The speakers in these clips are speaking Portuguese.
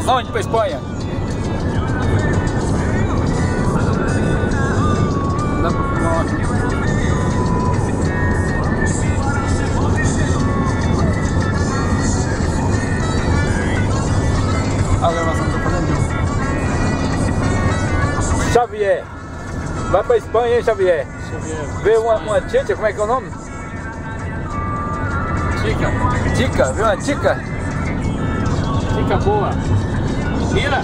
Onde? Pra Espanha? Dá pra filmar aqui. A gravação tá fazendo. Xavier. Vai pra Espanha, hein, Xavier? Vê uma tica, como é que é o nome? Tica. Tica, viu uma tica? Tica boa. Mira.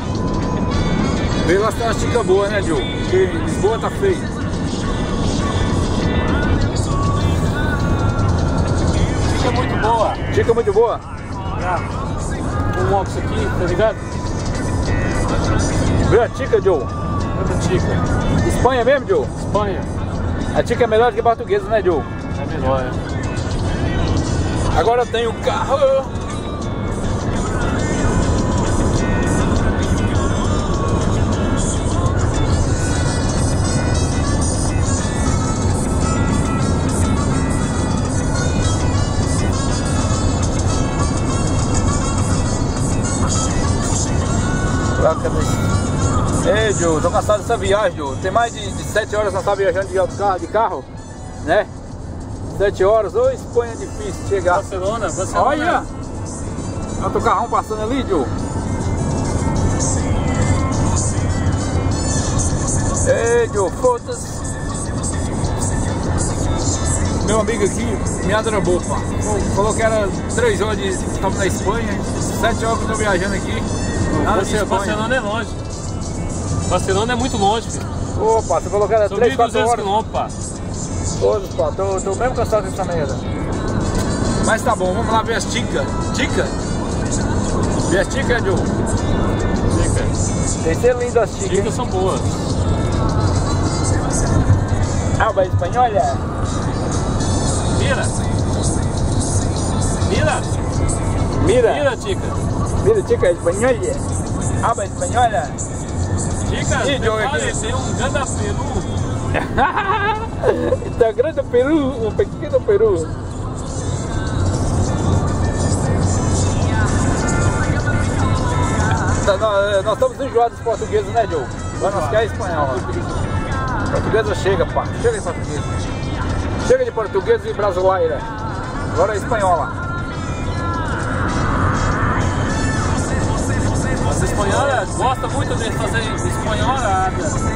Vê lá se tem uma tica boa, né, Joe? Porque Lisboa tá feio. Tica muito boa. Tica muito boa? Um óculos aqui, tá ligado? Vê a tica, Joe? Outra tica. Espanha mesmo, Joe? Espanha. A tica é melhor do que a portuguesa, né, Joe? É melhor, é. Agora eu tenho um carro. Ei, Joe, tô cansado dessa viagem, Joe. Tem mais de 7 horas que nós estamos viajando de carro, né? 7 horas, ou Espanha é difícil chegar. Barcelona. Olha! Olha o carrão passando ali, Joe. Ei, Joe, foda-se. Meu amigo aqui me adorou, pá. Falou que era 3 horas de estamos na Espanha, 7 horas que eu tô viajando aqui. Nada de Espanha. Barcelona é longe. Barcelona é muito longe, filho. Opa, você falou que era 3, 4 horas. quilômetros, pá. Todos, pá, tô mesmo cansado dessa merda. Mas tá bom, vamos lá ver as ticas. Tica? Ver as ticas, Joe? Tica. Tem que ser lindo as ticas. Ticas são boas. Alba espanhola. Mira. Mira. Mira. Mira, tica. Mira, tica espanhola. Alba espanhola. Tica, Ih, Joe, aqui. tem um grande peru. Está grande peru, um pequeno peru. Nós estamos enjoados dos portugueses, né, Joe? Agora nós queremos espanhol. Portuguesa chega, pá. Chega de português. Chega de português e brasileira. Agora é espanhola. As espanholas gostam muito de fazer espanholada.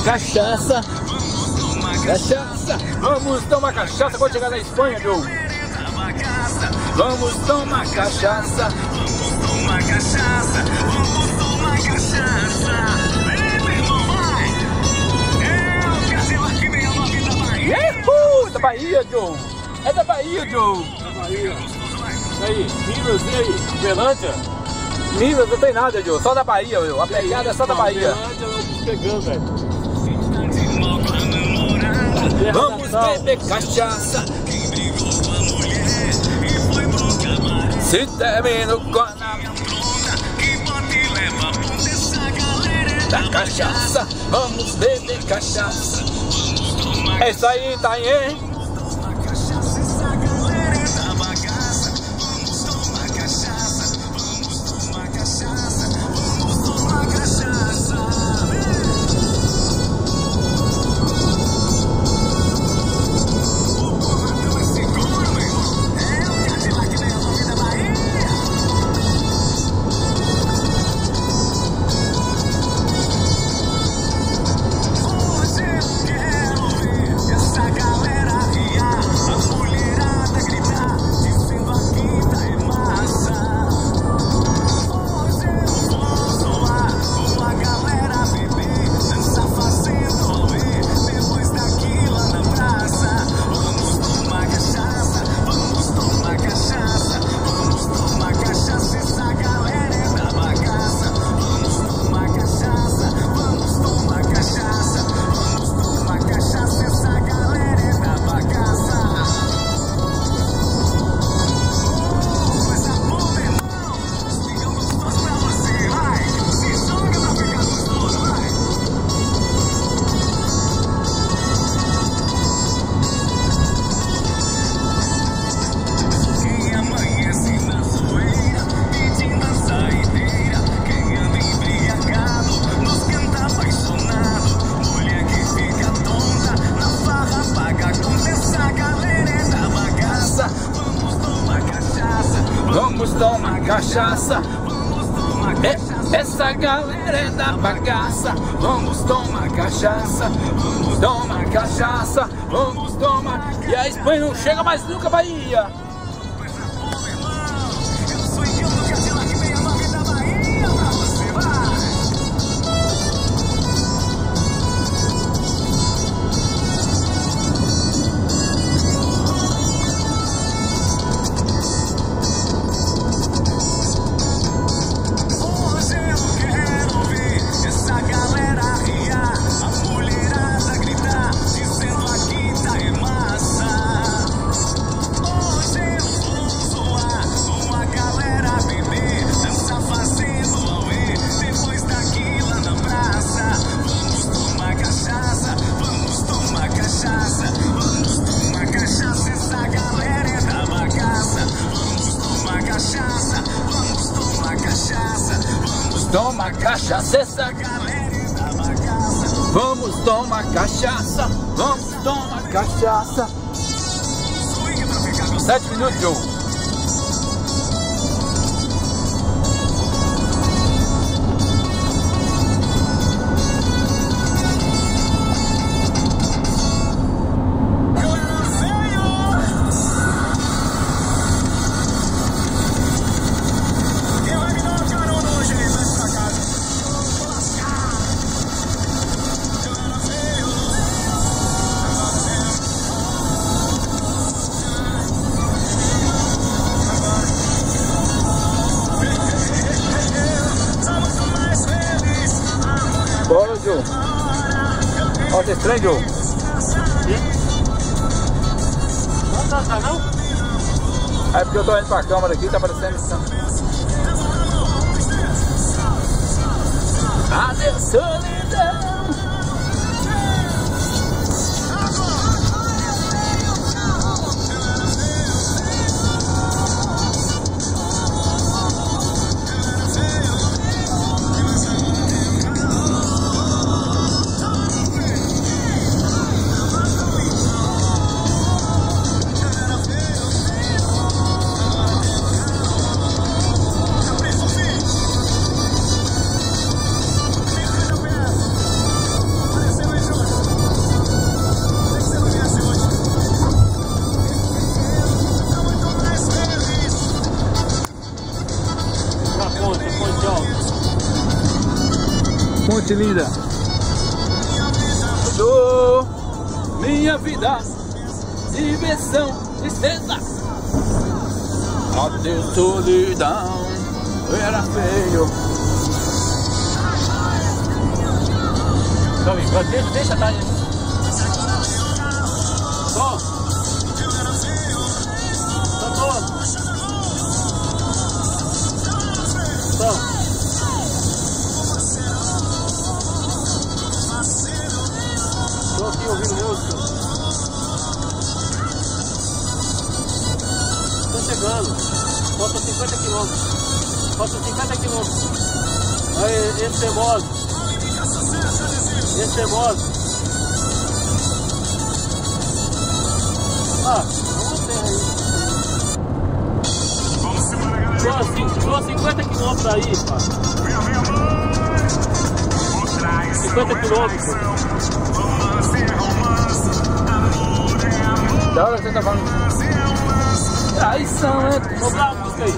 Cachaça. Cachaça. Vamos tomar cachaça quando chegar na Espanha, Joe. Vamos tomar cachaça. Vamos tomar cachaça. Vamos tomar cachaça. Ei, meu irmão, vai. É o Cadillac 69 da Bahia. Da Bahia, Joe. É da Bahia, Joe. Da Bahia. E aí, Minas, e aí? Uberlândia? Minas não tem nada, Joe. Só da Bahia, Joe. A pegada é só da Bahia. Uberlândia eu tô pegando, velho. Vamos beber cachaça. Se termina com a da cachaça. Vamos beber cachaça. É isso aí, tá aí. Essa galera cachaça. Essa galera é da bagaça. Vamos tomar cachaça, vamos tomar cachaça, vamos tomar. E a Espanha não chega mais nunca, Bahia. Toma cachaça, essa galera da bagaça. Vamos tomar cachaça, vamos tomar cachaça. 7 minutos, Joe. Bora, Joe. Ó, tá estranho, Joe. Não tá não? É porque eu tô indo pra câmera aqui, tá parecendo isso. Adeus, solidão. Ponte linda. Mudou minha vida, diversão, tristeza. Adeus, solidão. Eu era feio. Deixa tá aí. Tom. Tô aqui ouvindo música. Tô chegando. Falta 50 quilômetros. Falta 50 quilômetros. Aí, esse é modo. Esse é modo. Ah, vamos ter aí. Tô a 50 quilômetros aí, pá. 50 quilômetros. Da hora que você tá falando. Traição é. Vamos lá a música aí.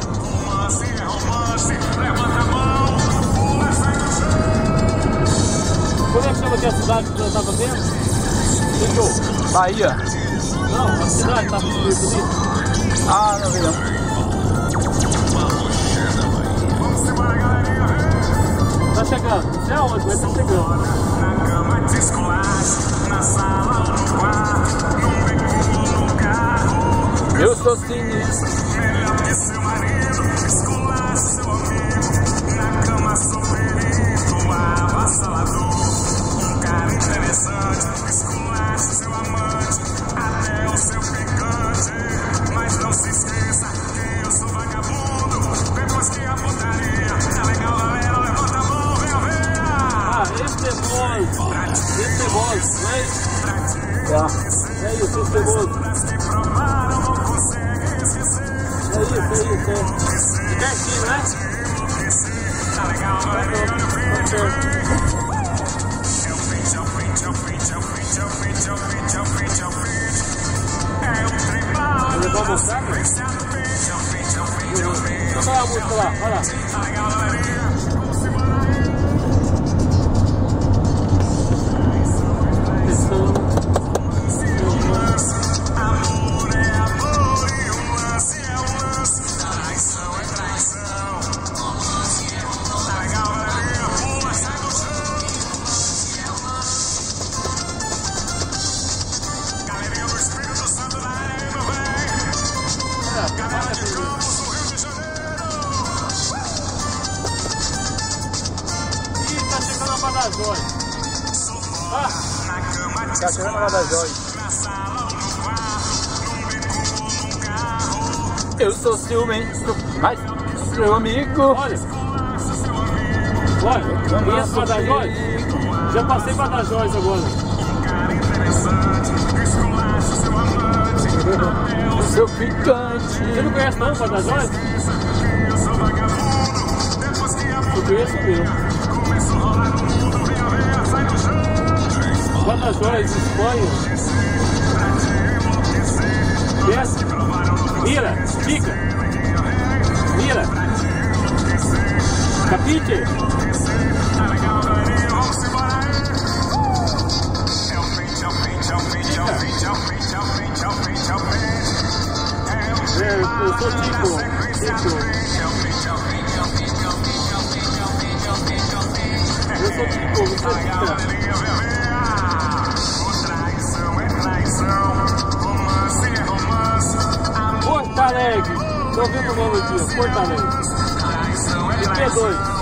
Como é que chama aqui a cidade que você tava vendo? Fechou. Bahia. Não, a cidade tava bonita. Ah, não vi não. Tá chegando. Você é onde? Mas tá chegando. Na cama de esculacho, na sala ou no quarto, no beco ou no carro. Eu sou sinistro. Melhor que seu marido, esculacho seu amigo. Na cama sou perito, avassalador. Um cara interessante, esculacho seu amante, até o seu picante. Mas não se esqueça que eu sou vagabundo. Depois que a putaria tá legal, galera, levanta a mão, vem a veia. Ah, esse é bom, né? É isso, esse é bom. É Pertinho, né? Vou mostrar, cara? Deixa eu a música lá, olha lá. Tá chegando a Badajoz. Eu sou ciumento, mas seu amigo. Olha, conhece Badajoz? Já passei Badajoz agora. Seu picante. Você não conhece não Badajoz? Eu conheço mesmo. Badajoz, Espanha. Desce. Mira, fica. Mira. Capite. Eu sou Tico. Eu sou Tico, não sou Tica. Porto Alegre, tô vendo o nome aqui, Porto Alegre. IP2.